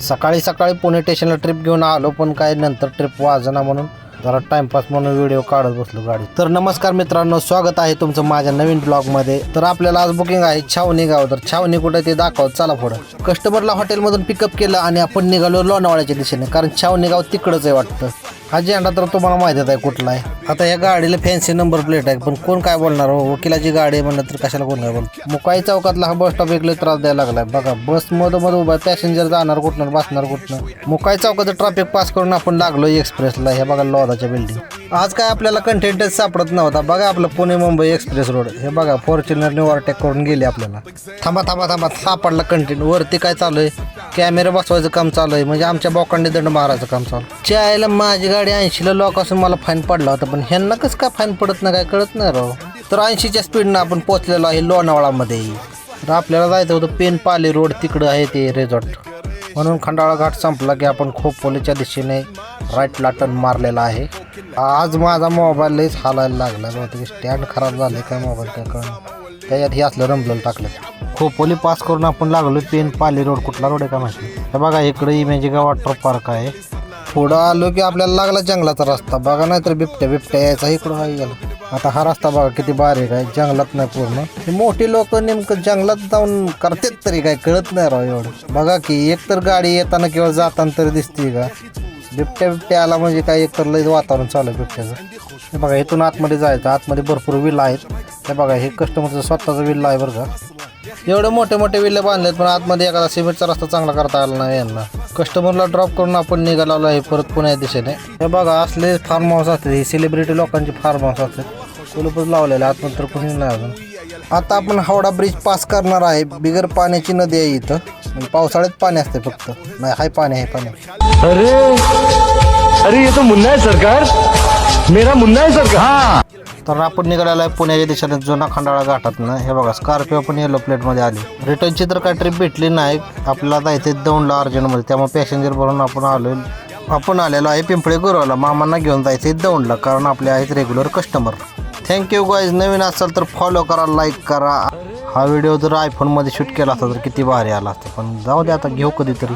सकाळी सकाळी पुणे स्टेशनला ट्रिप घेऊन आलो, पण काय नंतर ट्रिप वाजना म्हणून जरा टाइमपास म्हणून व्हिडिओ काढत बसलो गाडी. तर नमस्कार मित्रांनो, स्वागत आहे तुमचं माझ्या नवीन ब्लॉगमध्ये. तर आपल्याला आज बुकिंग आहे छावणी गाव. तर छावणी कुठे ते दाखवत चला पुढं. कस्टमरला हॉटेलमधून पिकअप केलं आणि आपण निघालो लोणावळ्याच्या दिशेने, कारण छावणी गाव तिकडंच आहे वाटतं. हा झेंडा तर तुम्हाला माहितीच आहे कुठला आहे. आता या गाडीला फॅन्सी नंबर प्लेट आहे, पण कोण काय बोलणार हो, वकिलाची गाडी आहे म्हणलं तर कशाला कोण काय बोल. मुकाई चौकातला हा बस स्टॉप एकले त्रास द्यायला लागलाय बघा. बस मध्ये उभा पॅसेंजर जाणार कुठनं बसणार कुठनं. मुकाई चौकाचं ट्रॅफिक पास करून आपण लागलो एक्सप्रेसला. हे बघा लोधाच्या बिल्डिंग. आज काय आपल्याला कंटेंटच सापडत नव्हता बघा. आपलं पुणे मुंबई एक्सप्रेस रोड हे बघा, फॉर्च्युनरने ओव्हरटेक करून गेले आपल्याला. थांबा थांबा थांबा, सापडला कंटेंट. वरती काय चालू आहे, कॅमेरा बसवायचं काम चालू आहे, म्हणजे आमच्या बोकांडी दंड मारायचं काम चालू. चायला माझी गाडी 80ला लॉक असून मला फाईन पडला होता, पण ह्यांना कसं काय फाईन पडत नाही काय कळत नाही राव. तर 80च्या स्पीडनं आपण पोहोचलेलो आहे लोणावळामध्ये. तर आपल्याला जायचं होतं पेनपाले रोड, तिकडं आहे ते रिसॉर्ट. म्हणून खंडाळा घाट संपला की आपण खोपोलीच्या दिशेने राईटला टर्न मारलेला आहे. आज माझा मोबाईल लईच हालायला लागला होता. स्टँड खराब झाले काय मोबाईल काय कळलं, त्याच्यात हे असलं रंबलेलं टाकलं. खोपोली पास करून आपण लागलो पेनपाले रोड. कुठला रोड आहे का माहिती. हे बघा इकडे इमेजिका वॉटर पार्क आहे. पुढं आलो की आपल्याला लागला जंगलाचा रस्ता बघा, नाही तर बिबट्या यायचा इकडं आहे गेला. आता हा रस्ता बघा किती बारीक आहे, जंगलात नाही पूर्ण. हे मोठी लोक नेमकं जंगलात जाऊन करतात तरी काय कळत नाही राव एवढं. बघा की एक तर गाडी येताना किंवा जाताना तरी दिसते का. बिबट्या आला म्हणजे काय, एक तर लई वातावरण चालू आहे बिबट्याचं. हे बघा इथून आतमध्ये जायचं. आतमध्ये भरपूर विल्ला आहेत. हे बघा हे कस्टमरचं स्वतःचं विल्ला आहे बरं का. एवढे मोठे मोठे विल्ले बांधलेत, पण आतमध्ये एखादा सिमेंटचा रस्ता चांगला करता आला नाही यांना. कस्टमरला ड्रॉप करून आपण निघालो आहे परत पुण्या दिशेने. हे बघा असले फार्म हाऊस असते, ही सेलिब्रिटी लोकांची फार्म हाऊस असते. कुलूपच लावलेले आतमध्ये तर कोणी नाही अजून. आता आपण हावडा ब्रिज पास करणार आहे. बिगर पाण्याची नदी आहे इथं, म्हणजे पावसाळ्यात पाणी असते फक्त. नाही हाय पाणी आहे पाणी. अरे अरे ये तो मुन्ना है सरकार, मेरा मुन्ना है सरकार. तर आपण निघालेला आहे पुण्याच्या दिशेने जुना खंडाळा घाटातनं. हे बघा स्कॉर्पिओ पण येलो प्लेटमध्ये आली. रिटर्नची तर काय ट्रिप भेटली नाही. आपल्याला जायचं दौंडला अर्जंटमध्ये, त्यामुळे पॅसेंजर भरून आपण आलेलो आहे पिंपळे गुरवला. मामांना घेऊन जायचं दौंडला, कारण आपले आहेत रेग्युलर कस्टमर. Thank you guys. नवीन असाल तर फॉलो करा, लाईक करा. हा व्हिडिओ जर आयफोनमध्ये शूट केला असता तर किती भारी आला असता, पण जाऊ दे आता घेऊ कधीतरी.